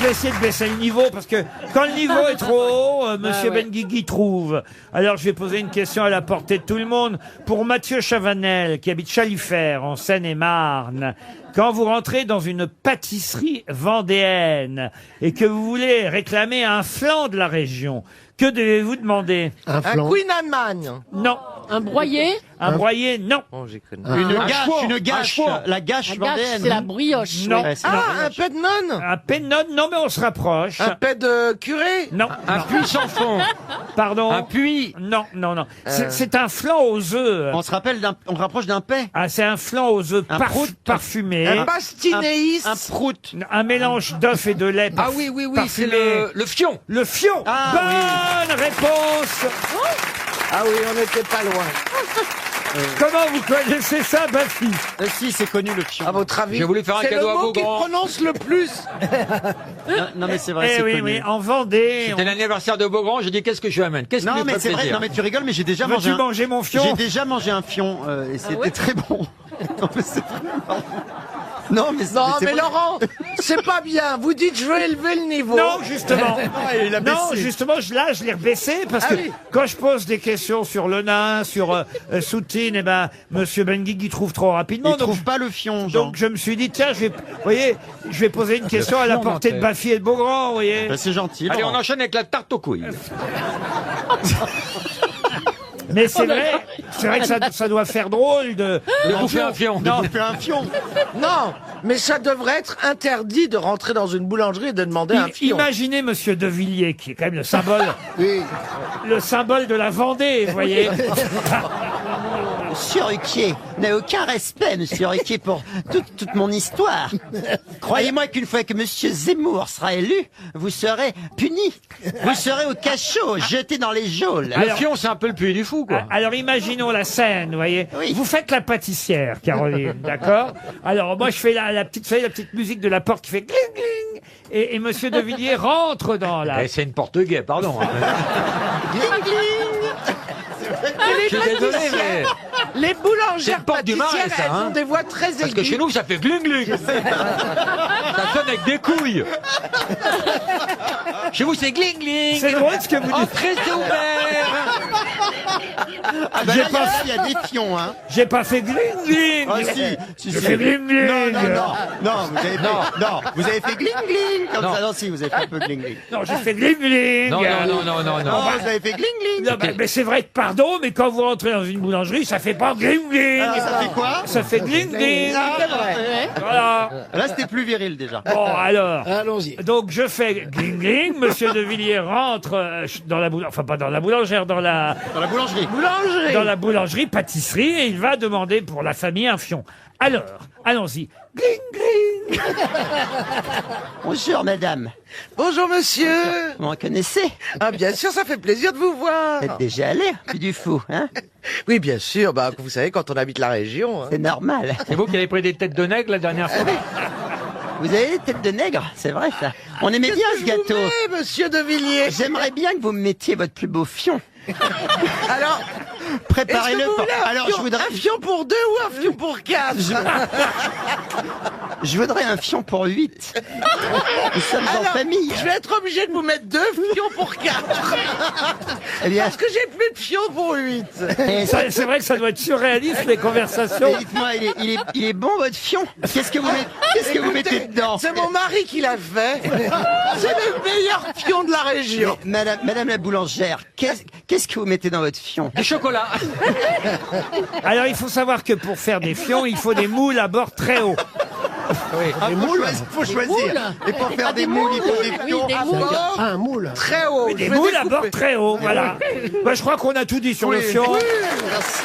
je vais essayer de baisser le niveau parce que quand le niveau est trop haut, Monsieur Benguigui trouve. Alors je vais poser une question à la portée de tout le monde pour Mathieu Chavanel qui habite Chalifert en Seine-et-Marne. Quand vous rentrez dans une pâtisserie vendéenne et que vous voulez réclamer un flan de la région, que devez-vous demander? Un Queen Anne. Non. Un broyé? Un broyé, non. Une gâche, la gâche vendéenne. C'est la brioche. Non. Ouais. Ah, un pet de nonne. Un pénone, non, mais on se rapproche. Un pet de curé. Non. Un puits sans fond. Pardon. Un puits. Non, non, non. C'est un flan aux œufs. On rapproche d'un paix. Ah, c'est un flan aux œufs parfumé. Un pastinéis. Un prout. Un mélange d'œufs et de lait. Ah oui, c'est parfumé. le fion. Le fion. Ah, Bonne réponse. Ah oui, on n'était pas loin. Comment vous connaissez ça, Bafi? Si, c'est connu le fion. À votre avis, J'ai voulu faire un cadeau à c'est le mot qu'il Beaugrand. prononce le plus. Non, mais c'est vrai, Eh c'est oui, connu. oui, en Vendée. C'était l'anniversaire de Beaugrand, j'ai dit qu'est-ce que je lui amène? Qu'est-ce qui Non, lui mais ferait c'est vrai, plaisir? non, mais tu rigoles, mais j'ai déjà Veux-tu mangé manger mon fion? J'ai déjà mangé un fion, et c'était très bon. Non, mais c'est très marrant. Non, mais Non, c'est mais vrai. Laurent, c'est pas bien. Vous dites je vais élever le niveau. Non, justement. Il a Non, baissé. justement, là, je l'ai rebaissé parce que oui. quand je pose des questions sur le nain, sur Soutine, eh ben, Monsieur Benguigui trouve trop rapidement. Il donc, trouve pas le fion, Jean. donc je me suis dit, tiens, vous voyez, je vais poser une question à la fion portée de mental. Bafi et de Beaugrand, vous voyez. Bah, c'est gentil. Allez, on Laurent. enchaîne avec la tarte aux couilles. Mais c'est vrai que ça doit faire drôle de bouffer un fion. Non, Fais un fion. Non, mais ça devrait être interdit de rentrer dans une boulangerie et de demander un fion. imaginez Monsieur De Villiers, qui est quand même le symbole, Oui. le symbole de la Vendée, vous voyez. Monsieur Ruquier n'a aucun respect, Monsieur Ruquier, pour toute mon histoire. Croyez-moi qu'une fois que Monsieur Zemmour sera élu, vous serez puni. Vous serez au cachot, jeté dans les geôles. Le fion, c'est un peu le puits du fou, quoi. Alors imaginons la scène, vous voyez. Oui. Vous faites la pâtissière, Caroline, d'accord? Alors moi je fais la petite musique de la porte qui fait gling gling, et Monsieur De Villiers rentre dans la. Eh, c'est une porte-guet, pardon. hein. Je suis désolé, mais... Les C'est boulangères le porte du pâtissières, Marais, ça, elles hein. ont des voix très aiguës. Parce que chez nous, ça fait gling gling. Ça sonne avec des couilles. Chez vous, c'est gling gling. C'est drôle ce que vous dites. Entrée, c'est ouvert. Ah bah J'ai là, pas- il y a des fions, hein. J'ai pas fait gling gling. Ah si, J'ai fait gling gling. Non, vous avez fait, non, vous avez fait gling gling, comme Non. ça, non, si, vous avez fait un peu gling gling. Non, j'ai fait gling gling. Non, non, non, non, non, Non, non. vous avez fait gling gling. Non, mais c'est vrai que pardon, mais quand vous rentrez dans une boulangerie, ça fait pas gling gling. Ah, ça fait quoi? Ça fait gling gling. Voilà. Là, c'était plus viril, déjà. Bon, alors. Allons-y. Donc je fais gling gling, Monsieur De Villiers rentre dans la boulangerie, enfin pas dans la boulangère, dans la boulangerie, pâtisserie, et il va demander pour la famille un fion. Alors, allons-y. Gling gling. Bonjour, madame. Bonjour monsieur. Vous m'en connaissez? Ah bien sûr, ça fait plaisir de vous voir. Vous êtes déjà allé, puis du fou, hein? Oui, bien sûr. Bah, vous savez, quand on habite la région. hein. C'est normal. C'est vous qui avez pris des têtes de nègre la dernière fois. Vous avez des têtes de nègre, c'est vrai, ça. On aimait bien ce Qu'est-ce que je gâteau. vous mets, monsieur De Villiers. J'aimerais bien que vous me mettiez votre plus beau fion. Alors, Préparez-le. est-ce que vous pour- voulez Alors, je voudrais, un fion pour 2 ou un fion pour 4? je voudrais un fion pour 8. Nous sommes en Alors, famille. je vais être obligé de vous mettre 2 fions pour 4. Eh bien, Parce que j'ai plus de fions pour 8. C'est vrai que ça doit être surréaliste les conversations. et dites-moi, il est bon votre fion? Qu'est-ce que vous mettez dedans? C'est mon mari qui l'a fait. C'est le meilleur fion de la région. Madame la boulangère, qu'est-ce que vous mettez dans votre fion? Du chocolat. Alors il faut savoir que pour faire des fions, il faut des moules à bord très hauts. Ah, faut choisir. Et pour faire des moules, il faut des fions. des À moules. bord, Un moule. très haut. Des Je vais moules à découper. bord très hauts, voilà. Bah, je crois qu'on a tout dit sur le fion. Oui, merci.